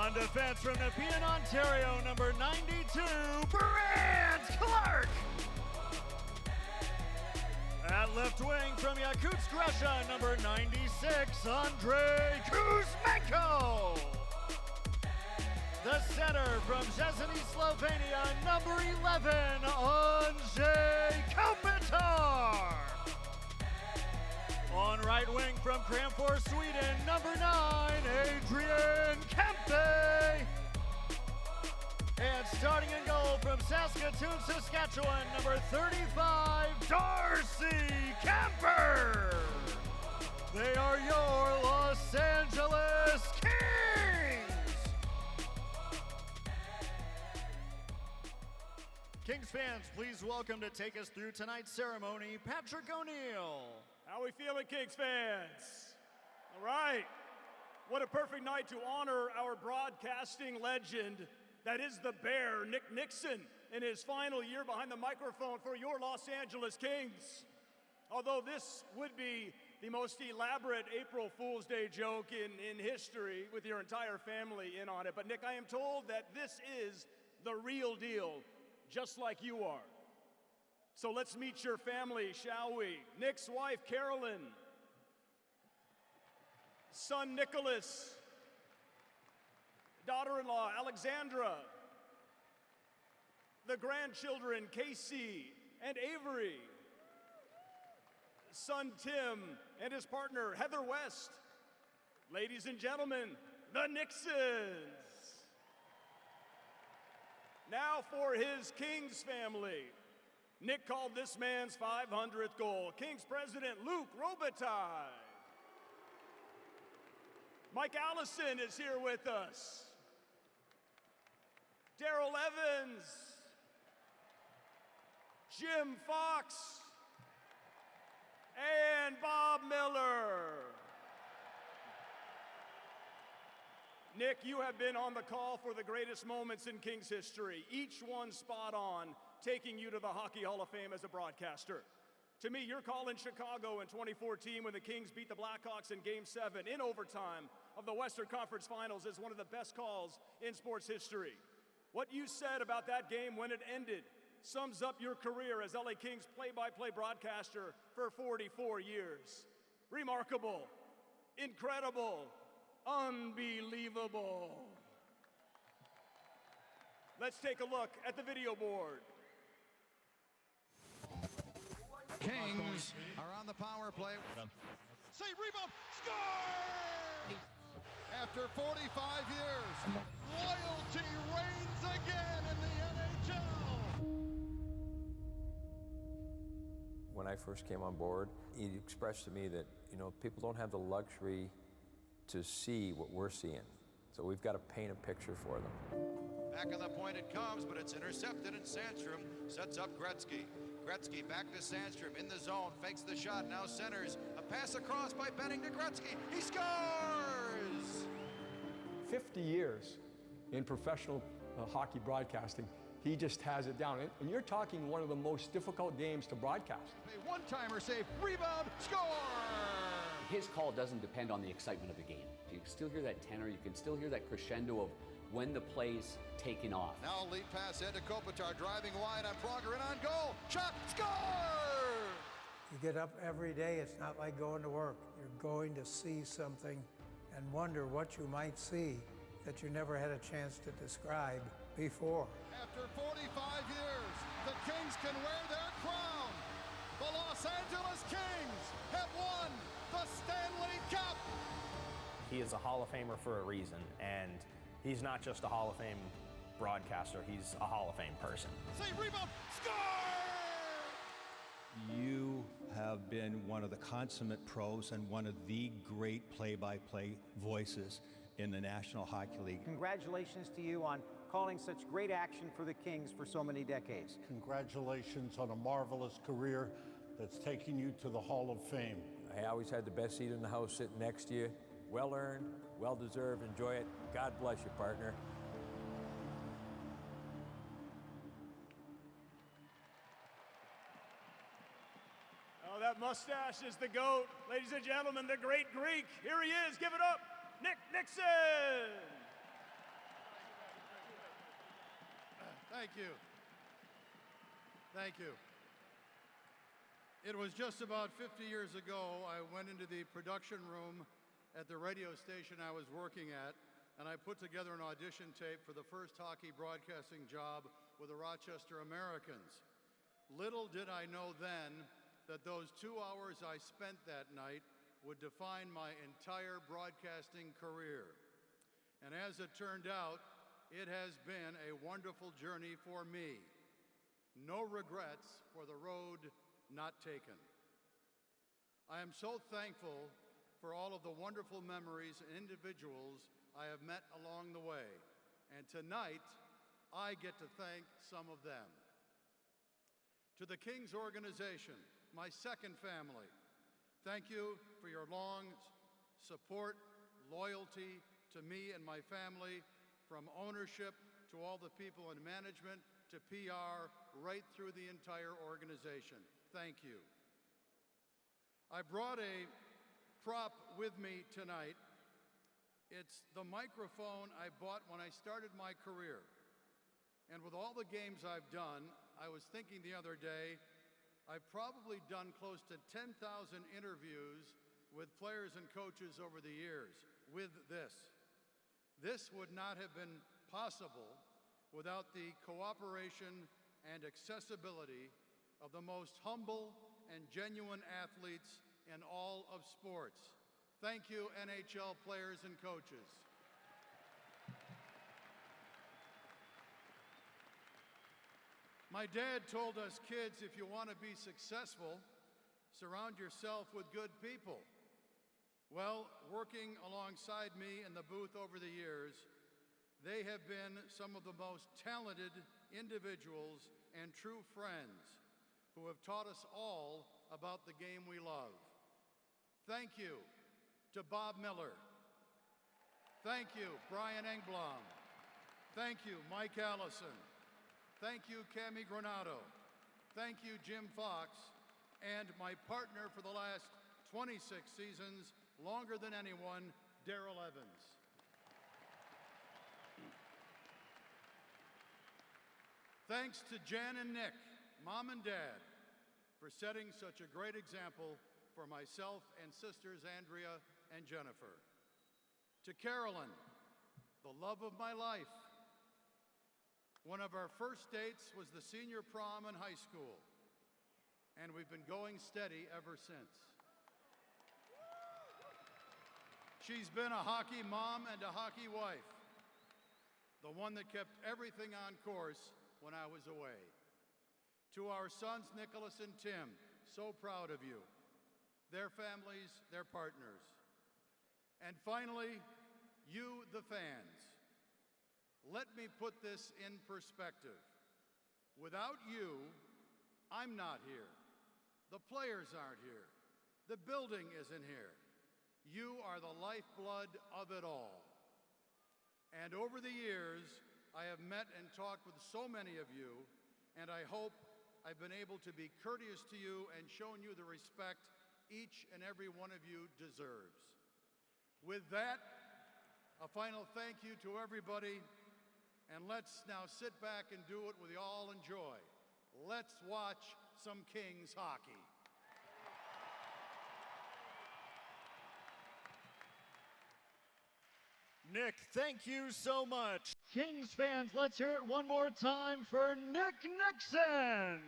On defense from Nepean, Ontario, number 92, Brant Clark. At left wing from Yakutsk, Russia, number 96, Andrei Kuzmenko. The center from Szczecin, Slovenia, number 11, Andrzej Kopitar. On right wing from Kramfors, Sweden, number 9, Adrian Kempe. And starting in goal from Saskatoon, Saskatchewan, number 35, Darcy Kemper. They are your Los Angeles Kings. Kings fans, please welcome to take us through tonight's ceremony, Patrick O'Neill. How are we feeling, Kings fans? All right. What a perfect night to honor our broadcasting legend that is the Bear, Nickson, in his final year behind the microphone for your Los Angeles Kings. Although this would be the most elaborate April Fool's Day joke in history with your entire family in on it. But Nick, I am told that this is the real deal, just like you are. So let's meet your family, shall we? Nick's wife, Carolyn, son, Nicholas, daughter-in-law, Alexandra, the grandchildren, Casey and Avery, son, Tim, and his partner, Heather West. Ladies and gentlemen, the Nicksons. Now for his Kings family. Nick called this man's 500th goal. Kings president Luc Robitaille. Mike Allison is here with us. Daryl Evans. Jim Fox. And Bob Miller. Nick, you have been on the call for the greatest moments in Kings history, each one spot on, taking you to the Hockey Hall of Fame as a broadcaster. To me, your call in Chicago in 2014 when the Kings beat the Blackhawks in Game 7 in overtime of the Western Conference Finals is one of the best calls in sports history. What you said about that game when it ended sums up your career as LA Kings play-by-play broadcaster for 44 years. Remarkable, incredible, unbelievable. Let's take a look at the video board. Kings are on the power play. Say rebound, score! After 45 years, loyalty reigns again in the NHL. When I first came on board, he expressed to me that, people don't have the luxury to see what we're seeing. So we've got to paint a picture for them. Back on the point it comes, but it's intercepted, and Sandstrom sets up Gretzky. Gretzky back to Sandstrom in the zone, fakes the shot, now centers. A pass across by Benning to Gretzky. He scores! 50 years in professional hockey broadcasting. He just has it down. And you're talking one of the most difficult games to broadcast. A one-timer save, rebound, score! His call doesn't depend on the excitement of the game. You can still hear that tenor, you can still hear that crescendo of when the play's taking off. Now lead pass head to Kopitar, driving wide on Pronger and on goal. Shot, score! You get up every day, it's not like going to work. You're going to see something and wonder what you might see that you never had a chance to describe before. After 45 years, the Kings can wear their crown. The Los Angeles Kings have won the Stanley Cup. He is a Hall of Famer for a reason, and he's not just a Hall of Fame broadcaster, he's a Hall of Fame person. Say rebound, score! You have been one of the consummate pros and one of the great play-by-play voices in the National Hockey League. Congratulations to you on calling such great action for the Kings for so many decades. Congratulations on a marvelous career that's taking you to the Hall of Fame. I always had the best seat in the house sitting next to you. Well earned, well deserved, enjoy it. God bless you, partner. Oh, that mustache is the GOAT. Ladies and gentlemen, the great Greek. Here he is, give it up, Nickson. Thank you. Thank you. It was just about 50 years ago I went into the production room at the radio station I was working at, and I put together an audition tape for the first hockey broadcasting job with the Rochester Americans. Little did I know then that those 2 hours I spent that night would define my entire broadcasting career. And as it turned out, it has been a wonderful journey for me. No regrets for the road not taken. I am so thankful for all of the wonderful memories and individuals I have met along the way. And tonight, I get to thank some of them. To the Kings organization, my second family, thank you for your long support, loyalty to me and my family, from ownership to all the people in management to PR, right through the entire organization. Thank you. I brought a prop with me tonight. It's the microphone I bought when I started my career. And with all the games I've done, I was thinking the other day, I've probably done close to 10,000 interviews with players and coaches over the years with this. This would not have been possible without the cooperation and accessibility of the most humble and genuine athletes in all of sports. Thank you, NHL players and coaches. My dad told us kids, if you want to be successful, surround yourself with good people. Well, working alongside me in the booth over the years, they have been some of the most talented individuals and true friends who have taught us all about the game we love. Thank you to Bob Miller. Thank you, Brian Engblom. Thank you, Mike Allison. Thank you, Cami Granado. Thank you, Jim Fox, and my partner for the last 26 seasons, longer than anyone, Darrell Evans. Thanks to Jan and Nick, Mom and Dad, for setting such a great example for myself and sisters Andrea and Jennifer. To Carolyn, the love of my life. One of our first dates was the senior prom in high school, and we've been going steady ever since. She's been a hockey mom and a hockey wife, the one that kept everything on course when I was away. To our sons, Nicholas and Tim, so proud of you, their families, their partners. And finally, you, the fans. Let me put this in perspective. Without you, I'm not here. The players aren't here. The building isn't here. You are the lifeblood of it all. And over the years, I have met and talked with so many of you, and I hope I've been able to be courteous to you and shown you the respect each and every one of you deserves. With that, a final thank you to everybody, and let's now sit back and do what we all enjoy. Let's watch some Kings hockey. Nick, thank you so much. Kings fans, let's hear it one more time for Nick Nickson.